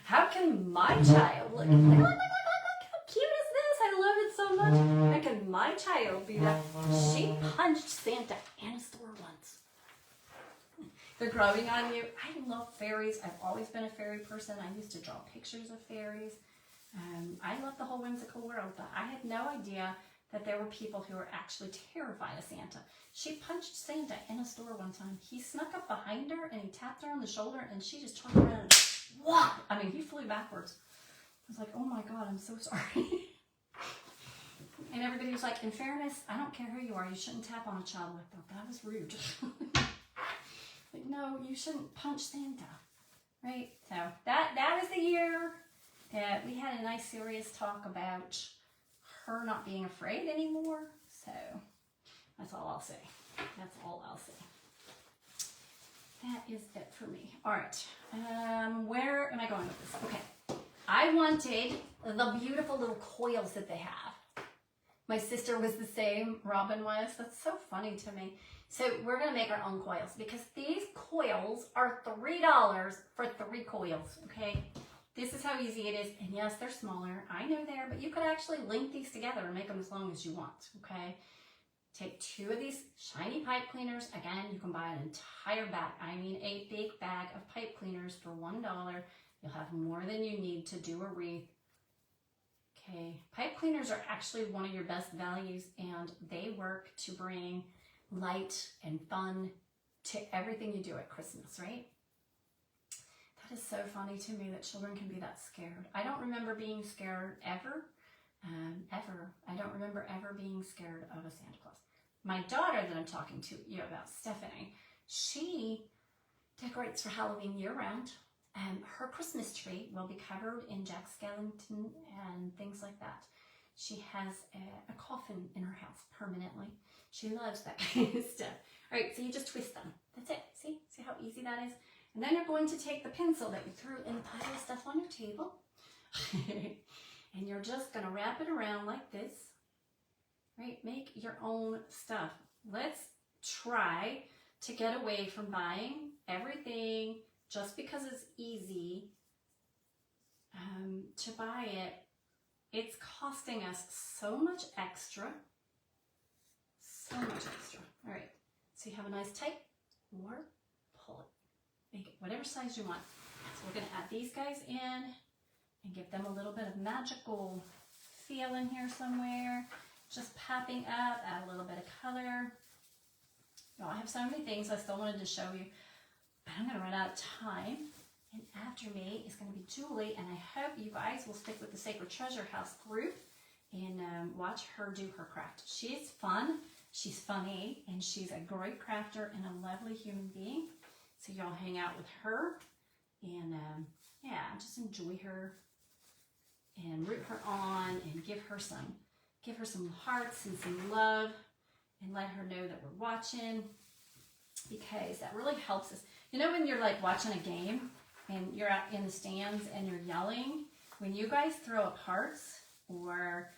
How can my child look how cute is this? I love it so much. How can my child be that? She punched Santa in a store once. They're growing on you. I love fairies. I've always been a fairy person. I used to draw pictures of fairies. I love the whole whimsical world, but I had no idea that there were people who were actually terrified of Santa. She punched Santa in a store one time. He snuck up behind her and he tapped her on the shoulder and she just turned around and whop! I mean, he flew backwards. I was like, oh my God, I'm so sorry. And everybody was like, in fairness, I don't care who you are, you shouldn't tap on a child like that. That was rude. Like, no, you shouldn't punch Santa, right? So that was the year that we had a nice serious talk about her not being afraid anymore. So that's all I'll say. That's all I'll say. That is it for me. All right. Where am I going with this? Okay. I wanted the beautiful little coils that they have. My sister was the same. Robin was. That's so funny to me. So we're going to make our own coils because these coils are $3 for 3 coils. Okay. This is how easy it is. And yes, they're smaller. I know they are, but you could actually link these together and make them as long as you want. Okay. Take 2 of these shiny pipe cleaners. Again, you can buy an entire bag. I mean, a big bag of pipe cleaners for $1. You'll have more than you need to do a wreath. Okay. Pipe cleaners are actually one of your best values, and they work to bring light and fun to everything you do at Christmas, right? That is so funny to me that children can be that scared. I don't remember being scared ever. Ever. I don't remember ever being scared of a Santa Claus. My daughter that I'm talking to you about, Stephanie, she decorates for Halloween year-round. Her Christmas tree will be covered in Jack Skellington and things like that. She has a coffin in her house permanently. She loves that kind of stuff. All right, so you just twist them. That's it. See how easy that is? And then you're going to take the pencil that you threw in the pile of stuff on your table. And you're just going to wrap it around like this. Right? Make your own stuff. Let's try to get away from buying everything just because it's easy to buy it. It's costing us so much extra. So much extra. All right. So you have a nice tight or pull it. Make it whatever size you want. So we're going to add these guys in and give them a little bit of magical feel in here somewhere. Just popping up, add a little bit of color. I have so many things I still wanted to show you, but I'm going to run out of time. And after me is going to be Julie, and I hope you guys will stick with the Sacred Treasure House group and watch her do her craft. She's fun, she's funny, and she's a great crafter and a lovely human being. So y'all hang out with her and yeah, just enjoy her and root her on and give her some hearts and some love and let her know that we're watching, because that really helps us. You know when you're like watching a game and you're out in the stands and you're yelling, when you guys throw up hearts or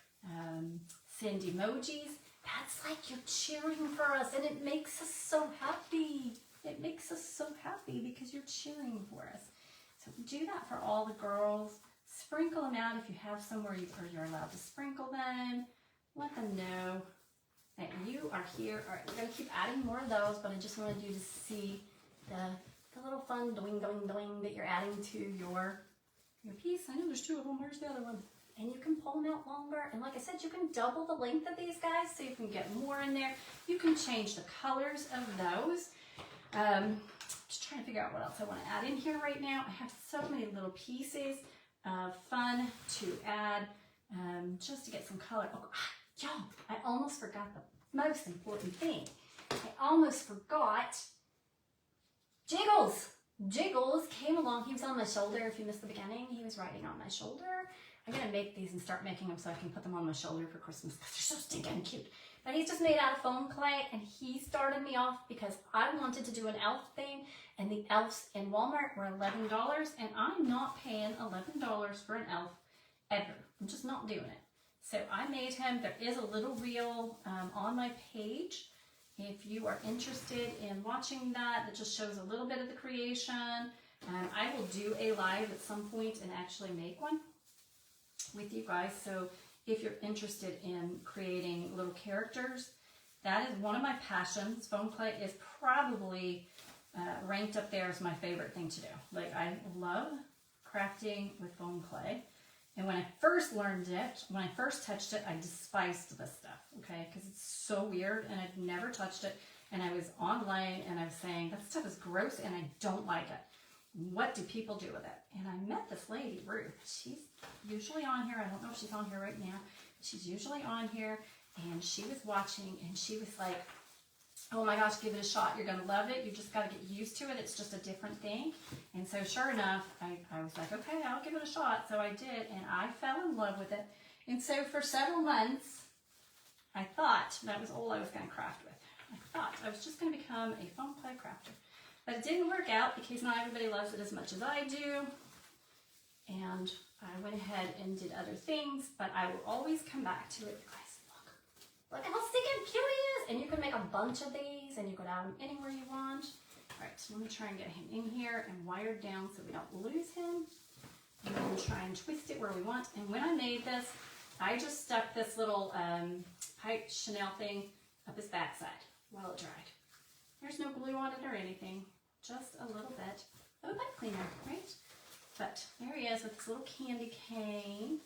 send emojis, that's like you're cheering for us, and it makes us so happy. It makes us so happy because you're cheering for us. So do that for all the girls. Sprinkle them out if you have somewhere you're allowed to sprinkle them. Let them know that you are here. All right, we're going to keep adding more of those, but I just wanted you to see the little fun doing that you're adding to your piece. I know there's 2 of them. Where's the other one? And you can pull them out longer. And like I said, you can double the length of these guys so you can get more in there. You can change the colors of those. Just trying to figure out what else I want to add in here right now. I have so many little pieces of fun to add just to get some color. Oh, y'all, I almost forgot the most important thing. I almost forgot Jiggles. Jiggles came along. He was on my shoulder. If you missed the beginning, he was riding on my shoulder. I'm going to make these and start making them so I can put them on my shoulder for Christmas because they're so stinking cute. But he's just made out of foam clay, and he started me off because I wanted to do an elf thing, and the elves in Walmart were $11, and I'm not paying $11 for an elf ever. I'm just not doing it. So I made him. There is a little reel on my page if you are interested in watching that. It just shows a little bit of the creation. I will do a live at some point and actually make one with you guys. So if you're interested in creating little characters, that is one of my passions. Foam clay is probably ranked up there as my favorite thing to do. Like, I love crafting with foam clay. And when I first learned it, when I first touched it, I despised this stuff, okay? Because it's so weird and I'd never touched it. And I was online and I was saying, that stuff is gross and I don't like it. What do people do with it? And I met this lady, Ruth. She's usually on here. I don't know if she's on here right now. But she's usually on here. And she was watching and she was like, oh my gosh, give it a shot. You're going to love it. You just got to get used to it. It's just a different thing. And so sure enough, I was like, okay, I'll give it a shot. So I did, and I fell in love with it. And so for several months, I thought that was all I was going to craft with. I thought I was just going to become a foam clay crafter. But it didn't work out because not everybody loves it as much as I do. And I went ahead and did other things, but I will always come back to it. Guys, look how stinking cute he is. And you can make a bunch of these and you could add them anywhere you want. All right, so let me try and get him in here and wired down so we don't lose him. And then try and twist it where we want. And when I made this, I just stuck this little pipe Chanel thing up his backside while it dried. There's no glue on it or anything, just a little bit of a pipe cleaner, right? But there he is with his little candy cane.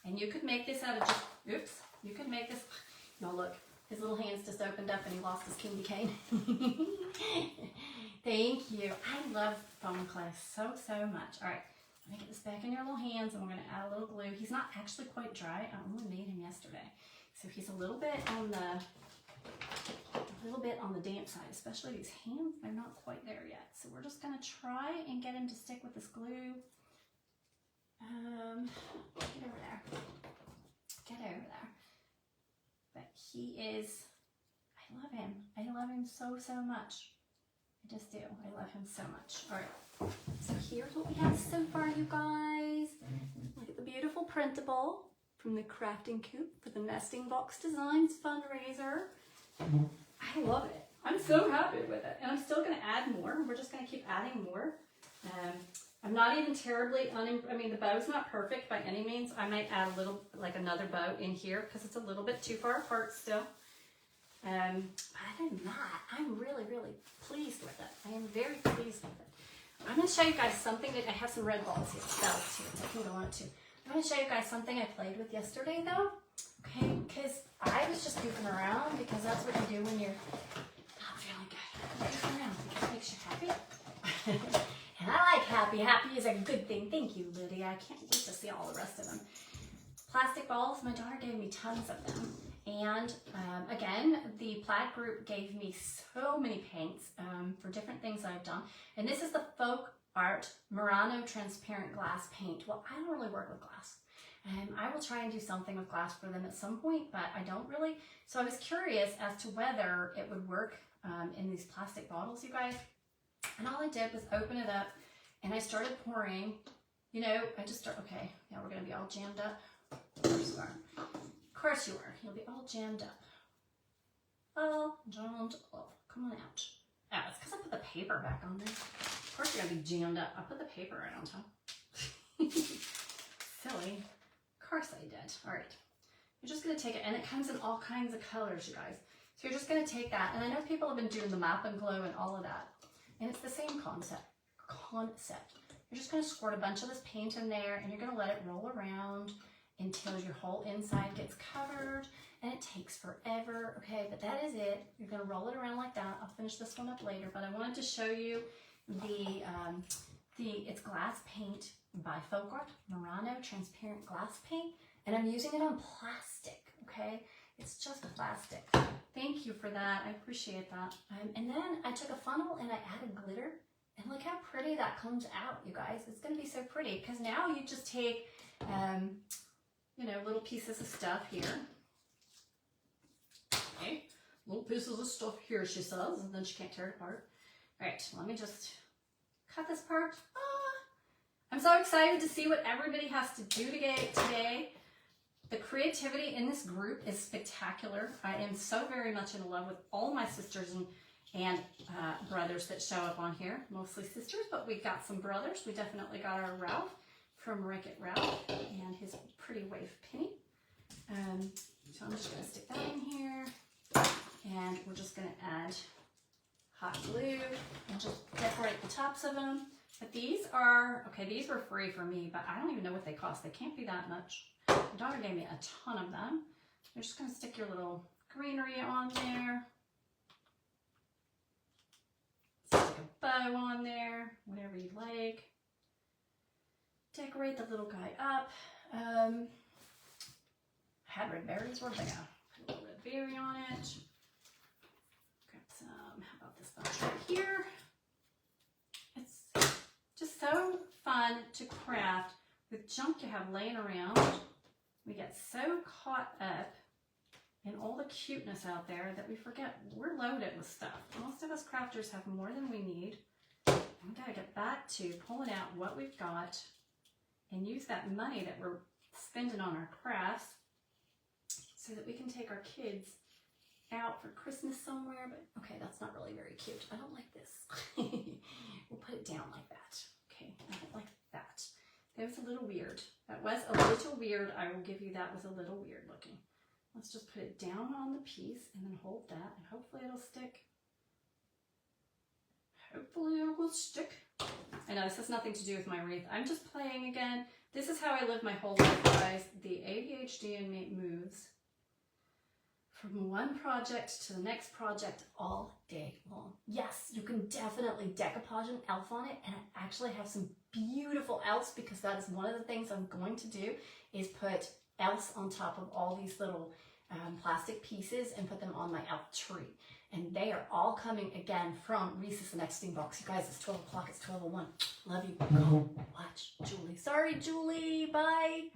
And you could make this out of just, oops, you could make this, no, look, his little hands just opened up and he lost his candy cane. Thank you. I love foam clay so much. All right, let me get this back in your little hands and we're going to add a little glue. He's not actually quite dry. I only made him yesterday. So he's a little bit on the damp side, especially these hands. They're not quite there yet. So we're just going to try and get him to stick with this glue. Get over there. Get over there. But he is, I love him. I love him so much. I just do. I love him so much. All right. So here's what we have so far, you guys. Look at the beautiful printable from the Crafting Coop for the Nesting Box Designs fundraiser. I love it. I'm so happy with it. And I'm still going to add more. We're just going to keep adding more. I'm not even terribly, I mean, the bow's not perfect by any means. I might add a little, like another bow in here because it's a little bit too far apart still. But other than that, I'm really pleased with it. I am very pleased with it. I'm going to show you guys something that I have some red balls here, bells here that I can go on to. I'm going to show you guys something I played with yesterday though. Okay, because I was just goofing around because that's what you do when you're not feeling good. Goofing around because it makes you happy. And I like happy. Happy is a good thing. Thank you, Lydia. I can't wait to see all the rest of them. Plastic balls. My daughter gave me tons of them. And again, the Plaid group gave me so many paints for different things I've done. And this is the Folk Art Murano Transparent Glass Paint. Well, I don't really work with glass. I will try and do something with glass for them at some point, but I don't really. So I was curious as to whether it would work in these plastic bottles, you guys. And all I did was open it up and I started pouring, you know, I just start, okay, now we're going to be all jammed up. Of course you are. Of course you are. You'll be all jammed up. All jammed up. Come on out. Oh, it's because I put the paper back on there. Of course you're going to be jammed up. I put the paper right on top. Silly. Of course I did. All right. You're just going to take it, and it comes in all kinds of colors, you guys. So you're just going to take that, and I know people have been doing the map and glow and all of that. And it's the same concept. You're just going to squirt a bunch of this paint in there and you're going to let it roll around until your whole inside gets covered, and it takes forever. Okay, but that is it. You're going to roll it around like that. I'll finish this one up later, but I wanted to show you it's glass paint by Folk Art Murano Transparent Glass Paint, and I'm using it on plastic. Okay, it's just plastic. Thank you for that. I appreciate that. And then I took a funnel and I added glitter. And look how pretty that comes out, you guys. It's going to be so pretty because now you just take, you know, little pieces of stuff here. Okay. Little pieces of stuff here, she says, and then she can't tear it apart. All right, let me just cut this part. I'm so excited to see what everybody has to do today. The creativity in this group is spectacular. I am so very much in love with all my sisters, and brothers that show up on here, mostly sisters, but we got some brothers. We definitely got our Ralph from Wreath Ralph and his pretty waif Penny. So I'm just going to stick that in here, and we're just going to add hot glue and just decorate the tops of them. But these are, okay, these were free for me, but I don't even know what they cost. They can't be that much. My daughter gave me a ton of them. You're just going to stick your little greenery on there. Stick a bow on there, whatever you like. Decorate the little guy up. I had red berries. Where'd they go? Put a little red berry on it. Grab some, how about this bunch right here? It's just so fun to craft with junk you have laying around. We get so caught up in all the cuteness out there that we forget we're loaded with stuff. Most of us crafters have more than we need. We gotta get back to pulling out what we've got and use that money that we're spending on our crafts so that we can take our kids out for Christmas somewhere. But okay, that's not really very cute. I don't like this. We'll put it down like that. Okay, I don't like that. That was a little weird. That was a little weird. I will give you that was a little weird looking. Let's just put it down on the piece and then hold that, and hopefully it'll stick. Hopefully it will stick. I know this has nothing to do with my wreath. I'm just playing again. This is how I live my whole life, guys. The ADHD in me moves from one project to the next project all day long. Yes, you can definitely decoupage an elf on it, and I actually have some beautiful elves, because that is one of the things I'm going to do, is put elves on top of all these little plastic pieces and put them on my elf tree. And they are all coming again from Reese's Next Box. You guys, it's 12 o'clock, it's 12:01. Love you. Go watch Julie. Sorry, Julie. Bye.